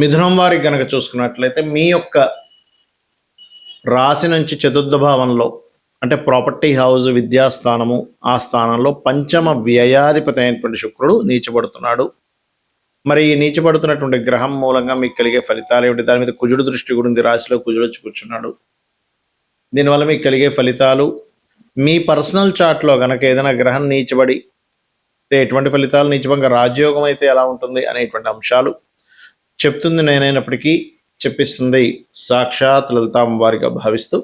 మిథునం వారికి గనక చూసుకున్నట్లయితే మీ యొక్క రాశి నుంచి చతుర్థ భావంలో అంటే ప్రాపర్టీ హౌస్ విద్యాస్థానము ఆ స్థానంలో పంచమ వ్యయాధిపతి అయినటువంటి శుక్రుడు నీచబడుతున్నాడు. మరి ఈ నీచబడుతున్నటువంటి గ్రహం మూలంగా మీకు కలిగే ఫలితాలు ఏమిటి? దాని మీద కుజుడు దృష్టి కూడా ఉంది. రాశిలో కుజుడు వచ్చి కూర్చున్నాడు. దీనివల్ల మీకు కలిగే ఫలితాలు మీ పర్సనల్ చార్ట్లో కనుక ఏదైనా గ్రహం నీచబడి ఎటువంటి ఫలితాలు, నీచభంగ రాజయోగం అయితే ఎలా ఉంటుంది అనేటువంటి అంశాలు చెప్తుంది నేనైనప్పటికీ చెప్పిస్తుంది సాక్షాత్ లలితాంబవారిగా భావిస్తూ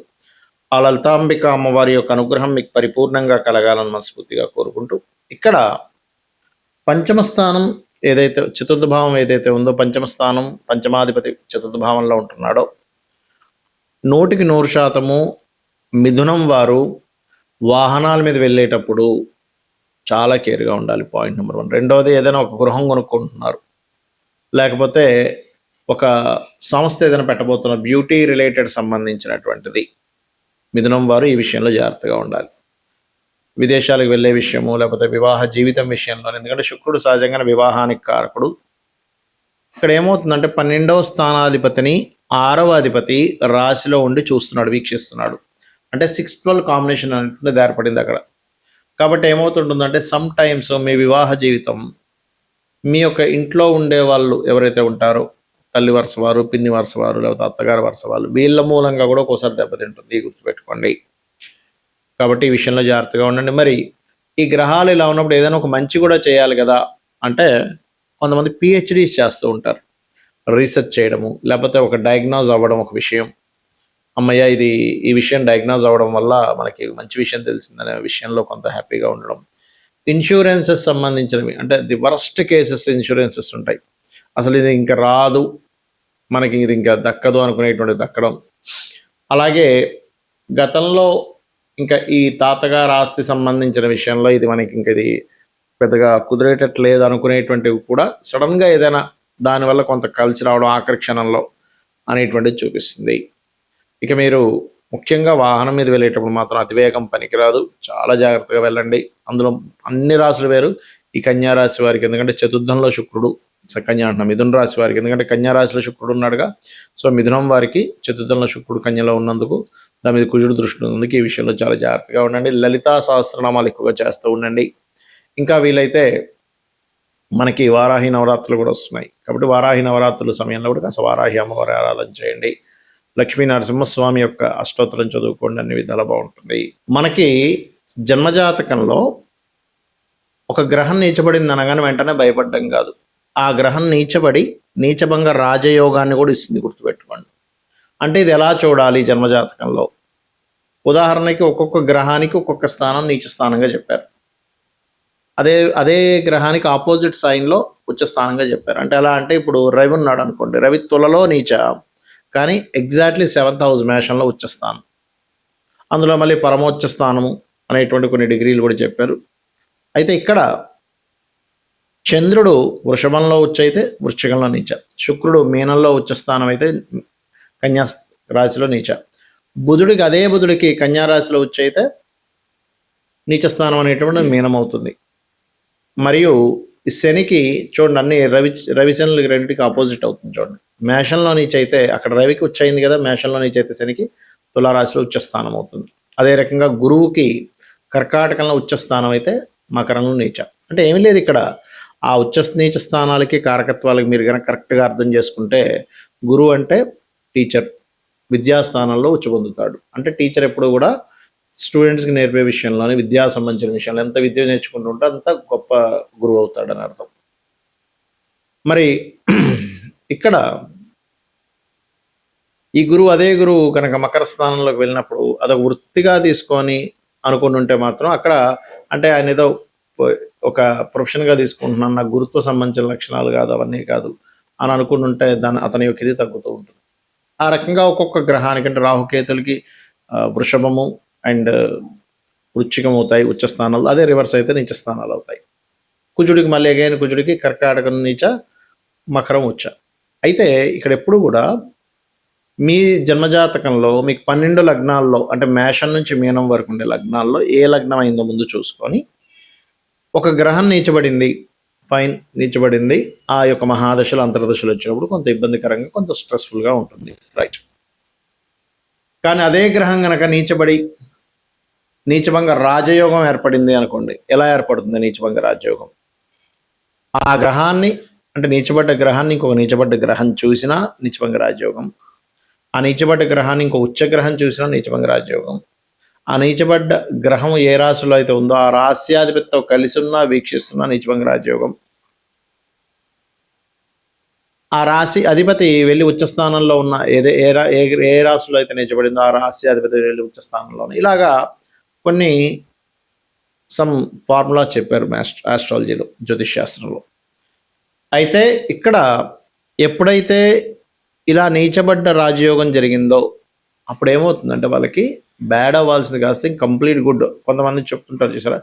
ఆ లలితాంబిక అమ్మవారి యొక్క అనుగ్రహం మీకు పరిపూర్ణంగా కలగాలని మనస్ఫూర్తిగా కోరుకుంటూ, ఇక్కడ పంచమ స్థానం ఏదైతే చతుర్థ భావం ఏదైతే ఉందో, పంచమ స్థానం పంచమాధిపతి చతుర్థ భావంలో ఉంటున్నాడో 100% మిథునం వారు వాహనాల మీద వెళ్ళేటప్పుడు చాలా కేర్గా ఉండాలి. Point number 1. రెండవది, ఏదైనా ఒక గృహం కొనుక్కుంటున్నారు, లేకపోతే ఒక సంస్థ ఏదైనా పెట్టబోతున్నారు, బ్యూటీ రిలేటెడ్ సంబంధించినటువంటిది, మిథునం వారు ఈ విషయంలో జాగ్రత్తగా ఉండాలి. విదేశాలకు వెళ్ళే విషయము, లేకపోతే వివాహ జీవితం విషయంలో, ఎందుకంటే శుక్రుడు సహజంగానే వివాహానికి కారకుడు. ఇక్కడ ఏమవుతుందంటే 12వ స్థానాధిపతిని 6వ అధిపతి రాశిలో ఉండి చూస్తున్నాడు, వీక్షిస్తున్నాడు. అంటే 6-12 కాంబినేషన్ అనేది ఏర్పడింది అక్కడ. కాబట్టి ఏమవుతుంటుందంటే సమ్ టైమ్స్ మీ వివాహ జీవితం మీ యొక్క ఇంట్లో ఉండే వాళ్ళు ఎవరైతే ఉంటారో, తల్లి వరుస వారు, పిన్ని వరుస వారు, లేకపోతే అత్తగారు వరుస వాళ్ళు, వీళ్ళ మూలంగా కూడా ఒక్కోసారి దెబ్బతింటుంది, గుర్తుపెట్టుకోండి. కాబట్టి ఈ విషయంలో జాగ్రత్తగా ఉండండి. మరి ఈ గ్రహాలు ఇలా ఉన్నప్పుడు ఏదైనా ఒక మంచి కూడా చేయాలి కదా అంటే, కొంతమంది పిహెచ్డీస్ చేస్తూ ఉంటారు, రీసెర్చ్ చేయడము, లేకపోతే ఒక డయాగ్నోజ్ అవ్వడం, ఒక విషయం, అమ్మయ్య ఈ విషయం డయాగ్నోజ్ అవ్వడం వల్ల మనకి మంచి విషయం తెలిసిందనే విషయంలో కొంత హ్యాపీగా ఉండడం. ఇన్సూరెన్సెస్ సంబంధించినవి అంటే ది వరస్ట్ కేసెస్ ఇన్సూరెన్సెస్ ఉంటాయి, అసలు ఇది ఇంకా రాదు మనకి, ఇది ఇంకా దక్కదు అనుకునేటువంటి దక్కడం. అలాగే గతంలో ఇంకా ఈ తాతగారు ఆస్తి సంబంధించిన విషయంలో ఇది మనకి ఇంక ఇది పెద్దగా కుదిరేటట్లేదు అనుకునేటువంటివి కూడా సడన్గా ఏదైనా దానివల్ల కొంత కలిసి రావడం ఆఖరి క్షణంలో అనేటువంటిది చూపిస్తుంది. ఇక మీరు ముఖ్యంగా వాహనం మీద వెళ్ళేటప్పుడు మాత్రం అతివేగం పనికిరాదు, చాలా జాగ్రత్తగా వెళ్ళండి. అందులో అన్ని రాశులు వేరు. ఈ కన్యా రాశి వారికి ఎందుకంటే చతుర్థంలో శుక్రుడు, కన్యా అంటున్నా మిథున రాశి వారికి ఎందుకంటే కన్యా రాశిలో శుక్రుడు ఉన్నాడుగా, సో మిథునం వారికి చతుర్థంలో శుక్రుడు కన్యలో ఉన్నందుకు దాని మీద కుజుడు దృష్టి ఉన్నందుకు ఈ విషయంలో చాలా జాగ్రత్తగా ఉండండి. లలితా సహస్రనామాలు ఎక్కువగా చేస్తూ ఉండండి. ఇంకా వీలైతే మనకి వారాహి నవరాత్రులు కూడా వస్తున్నాయి, కాబట్టి వారాహి నవరాత్రుల సమయంలో కూడా కాస్త వారాహి అమ్మవారి ఆరాధన చేయండి. లక్ష్మీ నరసింహస్వామి యొక్క అష్టోత్తరం చదువుకోండి, అన్ని విధాలు బాగుంటుంది. మనకి జన్మజాతకంలో ఒక గ్రహం నీచబడింది అనగానే వెంటనే భయపడ్డం కాదు, ఆ గ్రహం నీచబడి నీచభంగ రాజయోగాన్ని కూడా ఇస్తుంది, గుర్తుపెట్టుకోండి. అంటే ఇది ఎలా చూడాలి జన్మజాతకంలో? ఉదాహరణకి ఒక్కొక్క గ్రహానికి ఒక్కొక్క స్థానం నీచ స్థానంగా చెప్పారు, అదే గ్రహానికి ఆపోజిట్ సైన్లో ఉచ్చ స్థానంగా చెప్పారు. అంటే ఎలా అంటే ఇప్పుడు రవి ఉన్నాడు అనుకోండి, రవి తులలో నీచ, కానీ ఎగ్జాక్ట్లీ 7th హౌస్ మేషంలో ఉచ్చస్థానం, అందులో మళ్ళీ పరమోచ్చ స్థానము అనేటువంటి కొన్ని డిగ్రీలు కూడా చెప్పారు. అయితే ఇక్కడ చంద్రుడు వృషభంలో ఉచ్చైతే వృశ్చికంలో నీచ, శుక్రుడు మీనంలో ఉచ్చస్థానం అయితే కన్యా రాశిలో నీచ, అదే బుధుడికి కన్యా రాశిలో ఉచ్చైతే నీచస్థానం అనేటువంటి మీనం అవుతుంది. మరియు ఈ శనికి చూడండి అన్ని రవిశనులకి రెండింటికి ఆపోజిట్ అవుతుంది. చూడండి మేషంలో నీచ అయితే అక్కడ రవికి ఉచ్చయింది కదా, మేషంలో నీచ అయితే శనికి తులారాశిలో ఉచ్చస్థానం అవుతుంది. అదే రకంగా గురువుకి కర్కాటకంలో ఉచ్చస్థానం అయితే మకరంలో నీచ. అంటే ఏమీ లేదు, ఇక్కడ ఆ నీచ స్థానాలకి కారకత్వాలకి మీరు కనుక కరెక్ట్గా అర్థం చేసుకుంటే, గురువు అంటే టీచర్, విద్యాస్థానంలో ఉచ్చ పొందుతాడు. అంటే టీచర్ ఎప్పుడు కూడా స్టూడెంట్స్కి నేర్పే విషయంలోనే, విద్యా సంబంధించిన విషయంలో ఎంత విద్య నేర్చుకుంటుంటే అంత గొప్ప గురువు అవుతాడని అర్థం. మరి ఇక్కడ ఈ గురువు అదే గురువు కనుక మకర స్థానంలోకి వెళ్ళినప్పుడు అదొక వృత్తిగా తీసుకొని అనుకుంటుంటే మాత్రం అక్కడ అంటే ఆయన ఏదో ఒక ప్రొఫెషన్గా తీసుకుంటున్నాను, నాకు గురుత్వ సంబంధించిన లక్షణాలు కాదు, అవన్నీ కాదు అని అనుకుంటుంటే అతని యొక్క ఇది తగ్గుతూ ఉంటుంది. ఆ రకంగా ఒక్కొక్క గ్రహానికి అంటే రాహుకేతులకి వృషభము అండ్ వృశ్చికం అవుతాయి ఉచ్చ స్థానాలు, అదే రివర్స్ అయితే నీచ స్థానాలు అవుతాయి. కుజుడికి మళ్ళీ అగైన్ కుజుడికి కర్కాటకం నీచ, మకరం ఉచ్చ. అయితే ఇక్కడ ఎప్పుడు కూడా మీ జన్మజాతకంలో మీకు 12 లగ్నాల్లో అంటే మేషం నుంచి మీనం వరకు ఉండే లగ్నాల్లో ఏ లగ్నం అయిందో ముందు చూసుకొని, ఒక గ్రహం నీచబడింది, ఫైన్, నీచబడింది. ఆ యొక్క మహాదశలు అంతర్దశలు వచ్చినప్పుడు కొంత ఇబ్బందికరంగా, కొంత స్ట్రెస్ఫుల్గా ఉంటుంది. రైట్. కానీ అదే గ్రహం కనుక నీచబడి నీచభంగ రాజయోగం ఏర్పడింది అనుకోండి. ఎలా ఏర్పడుతుంది నీచభంగ రాజయోగం? ఆ గ్రహాన్ని, అంటే నీచబడ్డ గ్రహాన్ని ఇంకొక నీచబడ్డ గ్రహం చూసినా నీచభంగ రాజయోగం. ఆ నీచబడ్డ గ్రహాన్ని ఇంకో ఉచ్చగ్రహం చూసినా నీచభంగ రాజయోగం. ఆ నీచబడ్డ గ్రహం ఏ రాశిలో అయితే ఉందో ఆ రాశ్యాధిపతితో కలిసి ఉన్నా వీక్షిస్తున్నా నీచభంగ రాజయోగం. ఆ రాశి అధిపతి వెళ్ళి ఉచ్చస్థానంలో ఉన్న ఏ రాశిలో అయితే నీచబడిందో ఆ రాశ్యాధిపతి వెళ్ళి ఉచ్చస్థానంలో ఉన్న, ఇలాగా కొన్ని సమ్ ఫార్ములా చెప్పారు ఆస్ట్రాలజీలో, జ్యోతిష్ శాస్త్రంలో. అయితే ఇక్కడ ఎప్పుడైతే ఇలా నీచబడ్డ రాజయోగం జరిగిందో అప్పుడు ఏమవుతుందంటే వాళ్ళకి బ్యాడ్ అవ్వాల్సింది కాస్త కంప్లీట్ గుడ్. కొంతమంది చెప్తుంటారు చూసారా,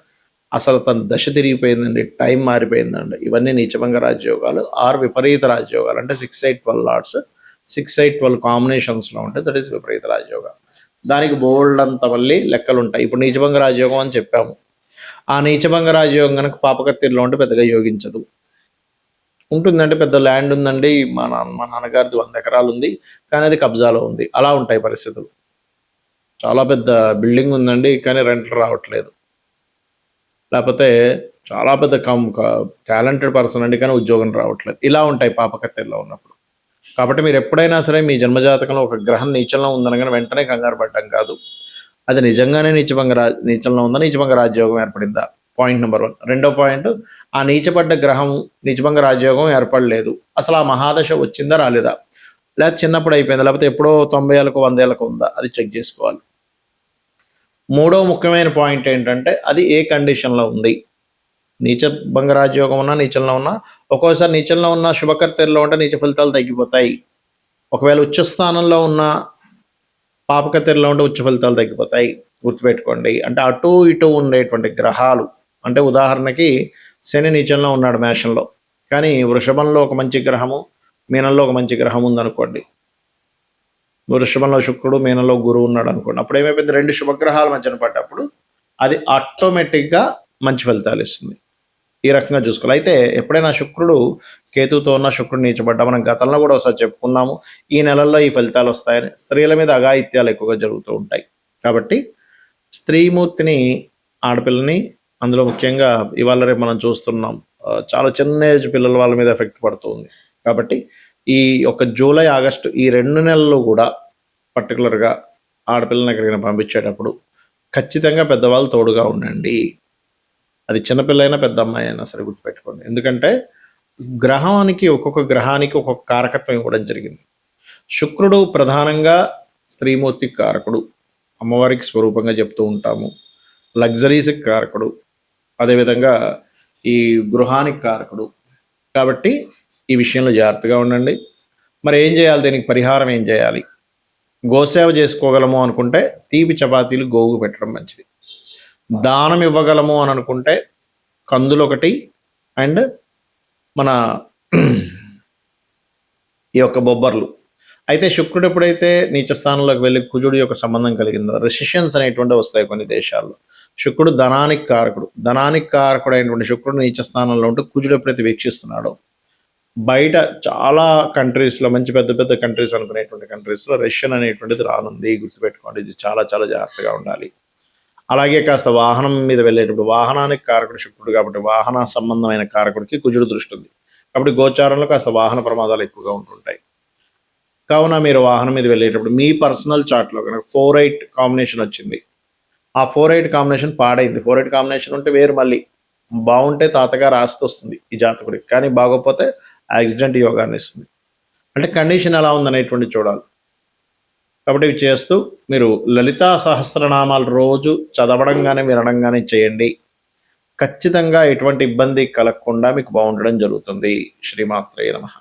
అసలు తన దశ తిరిగిపోయిందండి, టైం మారిపోయిందండి. ఇవన్నీ నీచభంగ రాజయోగాలు ఆర్ విపరీత రాజయోగాలు. అంటే 6, 8, 12 లాట్స్, 6, 8, 12 కాంబినేషన్స్లో ఉంటాయి. దట్ ఈస్ విపరీత రాజయోగం. దానికి బోల్డ్ అంత మళ్ళీ లెక్కలు ఉంటాయి. ఇప్పుడు నీచభంగ రాజయోగం అని చెప్పాము. ఆ నీచభంగ రాజయోగం కనుక పాపకత్తిరిలో ఉంటే పెద్దగా యోగించదు. ఉంటుందంటే పెద్ద ల్యాండ్ ఉందండి, మా నాన్నగారిది 100 ఎకరాలు ఉంది, కానీ అది కబ్జాలో ఉంది. అలా ఉంటాయి పరిస్థితులు. చాలా పెద్ద బిల్డింగ్ ఉందండి, కానీ రెంట్లు రావట్లేదు. లేకపోతే చాలా పెద్ద టాలెంటెడ్ పర్సన్ అండి, కానీ ఉద్యోగం రావట్లేదు. ఇలా ఉంటాయి పాపకత్తెల్లో ఉన్నప్పుడు. కాబట్టి మీరు ఎప్పుడైనా సరే మీ జన్మజాతకంలో ఒక గ్రహం నీచంలో ఉందనగానే వెంటనే కంగారు పడ్డం కాదు. అది నిజంగానే నీచంలో ఉందా, నీచభంగ రాజయోగం ఏర్పడిందా? Point number 1. రెండో పాయింట్, ఆ నీచపడ్డ గ్రహం నీచభంగ రాజయోగం ఏర్పడలేదు, అసలు ఆ మహాదశ వచ్చిందా రాలేదా, లేకపోతే చిన్నప్పుడు అయిపోయిందా, లేకపోతే ఎప్పుడో 90 ఏళ్ళకు 100 ఏళ్ళకు ఉందా, అది చెక్ చేసుకోవాలి. మూడో ముఖ్యమైన పాయింట్ ఏంటంటే అది ఏ కండిషన్లో ఉంది. నీచభంగ రాజయోగం ఉన్నా, నీచంలో ఉన్నా, ఒక్కోసారి నీచంలో ఉన్న శుభకర్తెల్లో ఉంటే నీచ ఫలితాలు తగ్గిపోతాయి. ఒకవేళ ఉచ్చస్థానంలో ఉన్న పాపకత్తిరిలో ఉంటే ఉచ్చ ఫలితాలు తగ్గిపోతాయి. గుర్తుపెట్టుకోండి. అంటే అటు ఇటు ఉండేటువంటి గ్రహాలు, అంటే ఉదాహరణకి శని నీచంలో ఉన్నాడు మేషంలో, కానీ వృషభంలో ఒక మంచి గ్రహము, మీనంలో ఒక మంచి గ్రహం ఉందనుకోండి. వృషభంలో శుక్రుడు, మీనంలో గురువు ఉన్నాడు అనుకోండి. అప్పుడు ఏమైపోయింది, 2 శుభగ్రహాల మధ్యన పడ్డప్పుడు అది ఆటోమేటిక్గా మంచి ఫలితాలు ఇస్తుంది. ఈ రకంగా చూసుకోవాలి. అయితే ఎప్పుడైనా శుక్రుడు కేతుతో ఉన్న, శుక్రుడు నీచబడ్డా, మనం గతంలో కూడా ఒకసారి చెప్పుకున్నాము, ఈ నెలల్లో ఈ ఫలితాలు వస్తాయని. స్త్రీల మీద అఘాయిత్యాలు ఎక్కువగా జరుగుతూ ఉంటాయి. కాబట్టి స్త్రీమూర్తిని, ఆడపిల్లని, అందులో ముఖ్యంగా ఇవాళ రేపు మనం చూస్తున్నాం చాలా చిన్న ఏజ్ పిల్లల వాళ్ళ మీద ఎఫెక్ట్ పడుతుంది. కాబట్టి ఈ ఒక జూలై, ఆగస్టు ఈ 2 నెలలు కూడా పర్టికులర్గా ఆడపిల్లని ఎక్కడికైనా పంపించేటప్పుడు ఖచ్చితంగా పెద్దవాళ్ళు తోడుగా ఉండండి. అది చిన్నపిల్లైనా పెద్ద అమ్మాయి అయినా సరే గుర్తుపెట్టుకోండి. ఎందుకంటే ఒక్కొక్క గ్రహానికి ఒక్కొక్క కారకత్వం ఇవ్వడం జరిగింది. శుక్రుడు ప్రధానంగా స్త్రీమూర్తికి కారకుడు, అమ్మవారికి స్వరూపంగా చెప్తూ ఉంటాము. లగ్జరీస్కి కారకుడు, అదేవిధంగా ఈ గృహానికి కారకుడు. కాబట్టి ఈ విషయంలో జాగ్రత్తగా ఉండండి. మరి ఏం చేయాలి, దీనికి పరిహారం ఏం చేయాలి? గోసేవ చేసుకోగలము అనుకుంటే తీపి చపాతీలు గోవుకు పెట్టడం మంచిది. దానం ఇవ్వగలము అని అనుకుంటే కందులు ఒకటి, అండ్ మన ఈ యొక్క బొబ్బర్లు. అయితే శుక్రుడు ఎప్పుడైతే నీచ స్థానంలోకి వెళ్ళి కుజుడు యొక్క సంబంధం కలిగిందో రెసిషన్స్ అనేటువంటి వస్తాయి కొన్ని దేశాల్లో. శుక్రుడు ధనానికి కారకుడు, అయినటువంటి శుక్రుడు నీచ స్థానంలో ఉంటూ కుజుడు ఎప్పుడైతే వీక్షిస్తున్నాడో, బయట చాలా కంట్రీస్లో, మంచి పెద్ద పెద్ద కంట్రీస్ అనుకునేటువంటి కంట్రీస్లో రెసిషన్ అనేటువంటిది రానుంది. గుర్తుపెట్టుకోండి, ఇది చాలా చాలా జాగ్రత్తగా ఉండాలి. అలాగే కాస్త వాహనం మీద వెళ్ళేటప్పుడు, వాహనానికి కారకుడు శుక్రుడు కాబట్టి వాహన సంబంధమైన కారకుడికి కుజుడు దృష్టి ఉంది. కాబట్టి గోచారంలో కాస్త వాహన ప్రమాదాలు ఎక్కువగా ఉంటుంటాయి. కావున మీరు వాహనం మీద వెళ్ళేటప్పుడు మీ పర్సనల్ చార్ట్లో కనుక 4-8 కాంబినేషన్ వచ్చింది, ఆ 4-8 కాంబినేషన్ పాడైంది. 4-8 కాంబినేషన్ ఉంటే వేరు, మళ్ళీ బాగుంటే తాతగారు ఆస్తి వస్తుంది ఈ జాతకుడికి, కానీ బాగోకపోతే యాక్సిడెంట్ యోగాన్ని ఇస్తుంది. అంటే కండిషన్ ఎలా ఉందనేటువంటి చూడాలి. కాబట్టి ఇవి చేస్తూ మీరు లలితా సహస్రనామాలు రోజు చదవడంగానే, వినడంగానే చేయండి. ఖచ్చితంగా ఎటువంటి ఇబ్బంది కలగకుండా మీకు బాగుండడం జరుగుతుంది. శ్రీమాత్రే నమః.